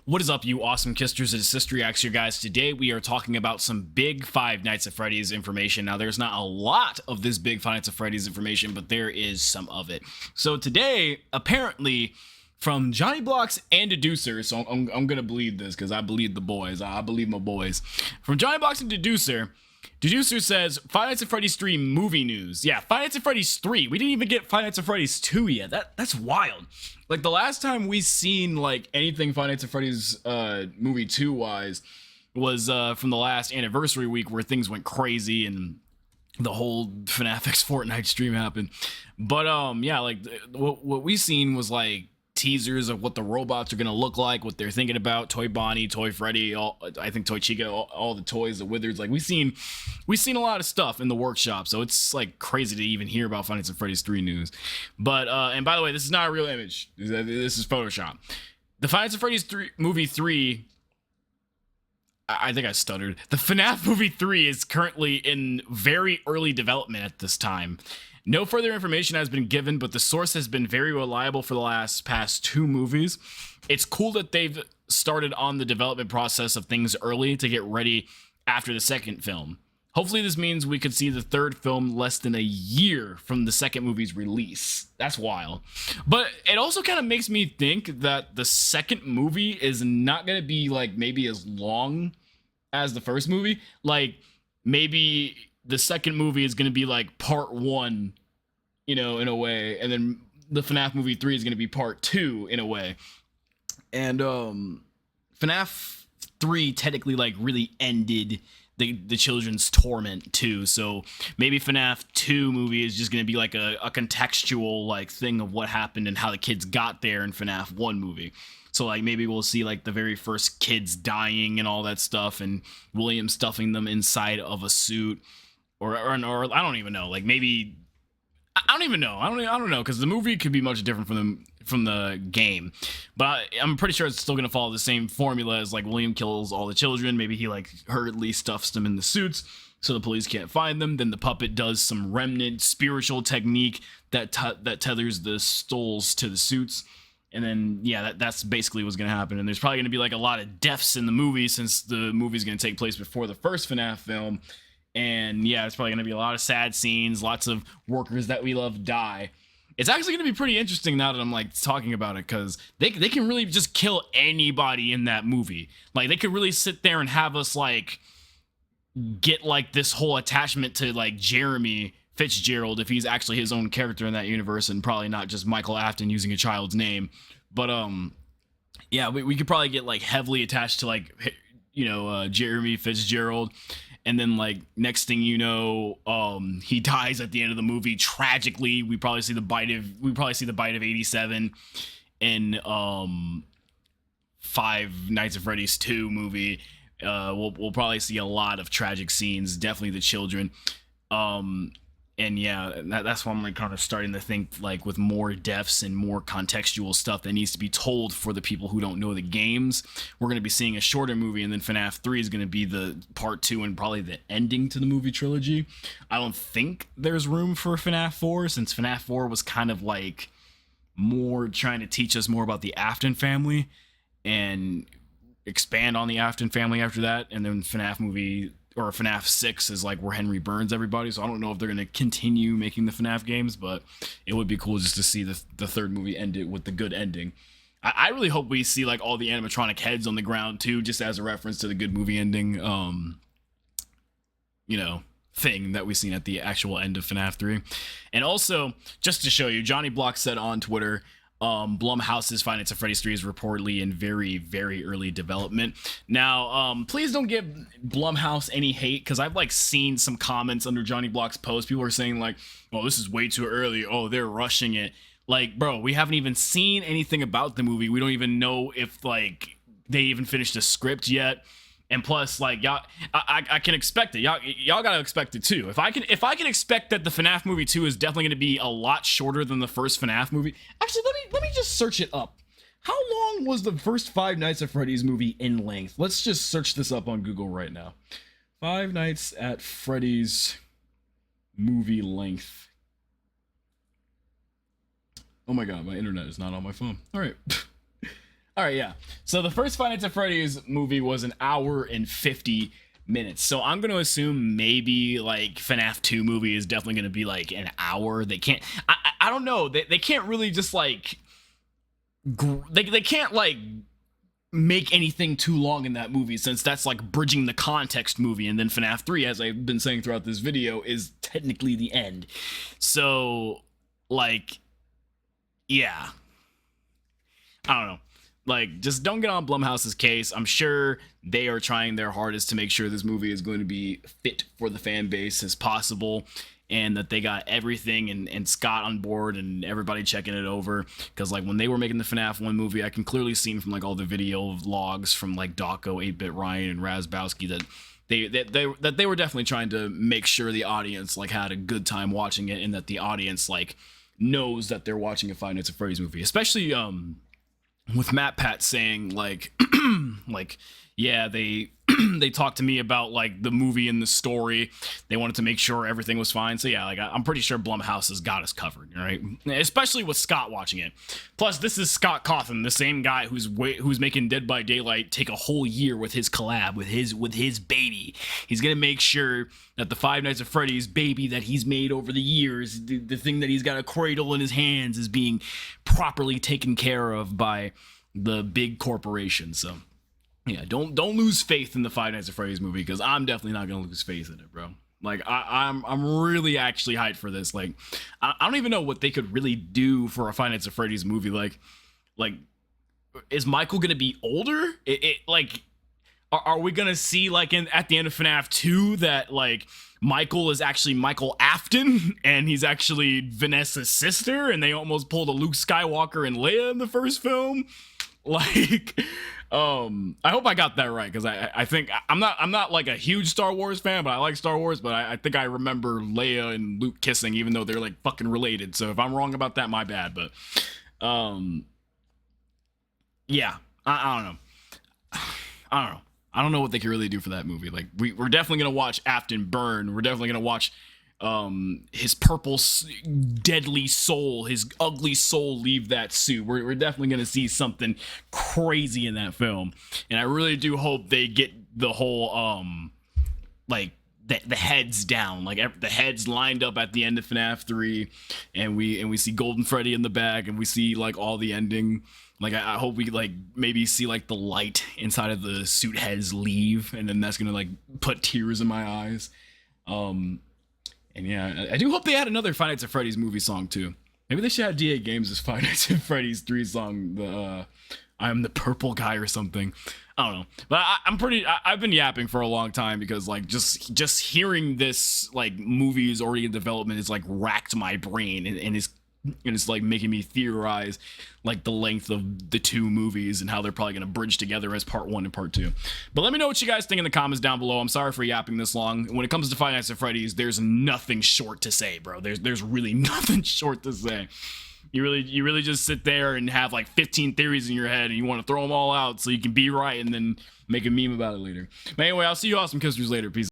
What is up, you awesome kisters? It is CistReactZ here, guys. Today we are talking about some big Five Nights at Freddy's information. Now, there's not a lot of this big Five Nights at Freddy's information, but there is some of it. So today, apparently, from Johnny Blocks and Deducer, so I'm gonna believe this because I believe the boys. I believe my boys. From Johnny Blocks and Deducer, Deducer says, Five Nights at Freddy's 3 movie news. Yeah, Five Nights at Freddy's 3. We didn't even get Five Nights at Freddy's 2 yet. That's wild. Like, the last time we seen, like, anything Five Nights at Freddy's movie 2-wise was from the last anniversary week where things went crazy and the whole Fnaf X Fortnite stream happened. But, yeah, like, what we seen was, like, teasers of what the robots are gonna look like, what they're thinking about. Toy Bonnie, Toy Freddy, I think Toy Chica, all the toys, the Wizards. Like, we've seen a lot of stuff in the workshop, so it's like crazy to even hear about Five Nights at Freddy's 3 news. But and by the way, this is not a real image. This is Photoshop. The Five Nights at Freddy's movie 3. I think I stuttered. The FNAF movie 3 is currently in very early development at this time. No further information has been given, but the source has been very reliable for the past 2 movies. It's cool that they've started on the development process of things early to get ready after the second film. Hopefully this means we could see the third film less than a year from the second movie's release. That's wild. But it also kind of makes me think that the second movie is not going to be like maybe as long as the first movie. Like, maybe the second movie is going to be like part 1, you know, in a way, and then the FNAF movie 3 is going to be part 2 in a way. And FNAF 3 technically like really ended the children's torment too, so maybe FNAF 2 movie is just going to be like a contextual like thing of what happened and how the kids got there in FNAF 1 movie. So, like, maybe we'll see, like, the very first kids dying and all that stuff, and William stuffing them inside of a suit, or I don't even know. Like, maybe I don't even know. I don't know, because the movie could be much different from the game. But I'm pretty sure it's still gonna follow the same formula as, like, William kills all the children. Maybe he, like, hurriedly stuffs them in the suits so the police can't find them. Then the puppet does some remnant spiritual technique that tethers the stools to the suits. And then, yeah, that's basically what's going to happen. And there's probably going to be, like, a lot of deaths in the movie since the movie's going to take place before the first FNAF film. And, yeah, it's probably going to be a lot of sad scenes, lots of workers that we love die. It's actually going to be pretty interesting now that I'm, like, talking about it, because they can really just kill anybody in that movie. Like, they could really sit there and have us, like, get, like, this whole attachment to, like, Jeremy Fitzgerald if he's actually his own character in that universe and probably not just Michael Afton using a child's name. But yeah, we could probably get like heavily attached to like, you know, Jeremy Fitzgerald, and then like next thing you know, he dies at the end of the movie tragically. We probably see the bite of 87 in Five Nights at Freddy's 2 movie. We'll probably see a lot of tragic scenes, definitely the children. And yeah, that's why I'm like kind of starting to think like with more deaths and more contextual stuff that needs to be told for the people who don't know the games. We're going to be seeing a shorter movie, and then FNAF 3 is going to be the part 2 and probably the ending to the movie trilogy. I don't think there's room for FNAF 4 since FNAF 4 was kind of like more trying to teach us more about the Afton family and expand on the Afton family after that. And then FNAF 6 is like where Henry burns everybody, so I don't know if they're going to continue making the FNAF games, but it would be cool just to see the third movie end it with the good ending. I really hope we see like all the animatronic heads on the ground too, just as a reference to the good movie ending, you know, thing that we've seen at the actual end of FNAF 3. And also, just to show you, Johnny Block said on Twitter, Blumhouse's Five Nights at Freddy's 3 is reportedly in very, very early development. Now, please don't give Blumhouse any hate, because I've like seen some comments under Johnny Block's post. People are saying like, "Oh, this is way too early. Oh, they're rushing it." Like, bro, we haven't even seen anything about the movie. We don't even know if like they even finished a script yet. And plus, like, y'all, I can expect it. Y'all gotta expect it too. If I can expect that the FNAF movie 2 is definitely gonna be a lot shorter than the first FNAF movie. Actually, let me just search it up. How long was the first Five Nights at Freddy's movie in length? Let's just search this up on Google right now. Five Nights at Freddy's movie length. Oh my god, my internet is not on my phone. All right. All right, yeah. So the first Five Nights at Freddy's movie was an hour and 50 minutes. So I'm going to assume maybe like Fnaf 2 movie is definitely going to be like an hour. They can't, I don't know. They can't really just like, they can't like make anything too long in that movie, since that's like bridging the context movie. And then Fnaf 3, as I've been saying throughout this video, is technically the end. So like, yeah, I don't know. Like, just don't get on Blumhouse's case. I'm sure they are trying their hardest to make sure this movie is going to be fit for the fan base as possible, and that they got everything and Scott on board and everybody checking it over. Because like when they were making the FNAF 1 movie, I can clearly see from like all the video logs from like Dawko, 8-Bit Ryan, and Razbowski that they were definitely trying to make sure the audience like had a good time watching it, and that the audience like knows that they're watching a Five Nights at Freddy's movie. Especially with Matt Pat saying like like, yeah, they they talked to me about like the movie and the story. They wanted to make sure everything was fine. So yeah, like I'm pretty sure Blumhouse has got us covered, right? Especially with Scott watching it. Plus, this is Scott Cawthon, the same guy who's making Dead by Daylight take a whole year with his collab with his baby. He's gonna make sure that the Five Nights at Freddy's baby that he's made over the years, the thing that he's got a cradle in his hands, is being properly taken care of by the big corporation. So yeah, don't lose faith in the Five Nights at Freddy's movie, because I'm definitely not gonna lose faith in it, bro. Like I'm really actually hyped for this. Like I don't even know what they could really do for a Five Nights at Freddy's movie. Like is Michael gonna be older? Like are we gonna see like at the end of FNAF 2 that like Michael is actually Michael Afton and he's actually Vanessa's sister, and they almost pulled a Luke Skywalker and Leia in the first film? Like, I hope I got that right, because I think I'm not like a huge Star Wars fan, but I like Star Wars. But I think I remember Leia and Luke kissing, even though they're like fucking related. So if I'm wrong about that, my bad. But yeah, I don't know. I don't know what they can really do for that movie. Like we're definitely gonna watch Afton burn. We're definitely gonna watch his purple deadly soul, his ugly soul leave that suit. We're definitely gonna see something crazy in that film, and I really do hope they get the whole like the heads down, like the heads lined up at the end of FNAF 3, and we see Golden Freddy in the back, and we see like all the ending. Like I hope we like maybe see like the light inside of the suit heads leave, and then that's gonna like put tears in my eyes. And yeah, I do hope they add another Five Nights at Freddy's movie song too. Maybe they should have DA Games' Five Nights at Freddy's 3 song, the I'm the purple guy or something. I don't know, but I've been yapping for a long time, because like just hearing this like movie is already in development is like racked my brain, and it's like making me theorize like the length of the 2 movies and how they're probably going to bridge together as part 1 and part 2. But let me know what you guys think in the comments down below. I'm sorry for yapping this long. When it comes to Five Nights at Freddy's, there's nothing short to say, bro. There's really nothing short to say. You really just sit there and have like 15 theories in your head, and you want to throw them all out so you can be right and then make a meme about it later. But anyway, I'll see you awesome kissers later. Peace.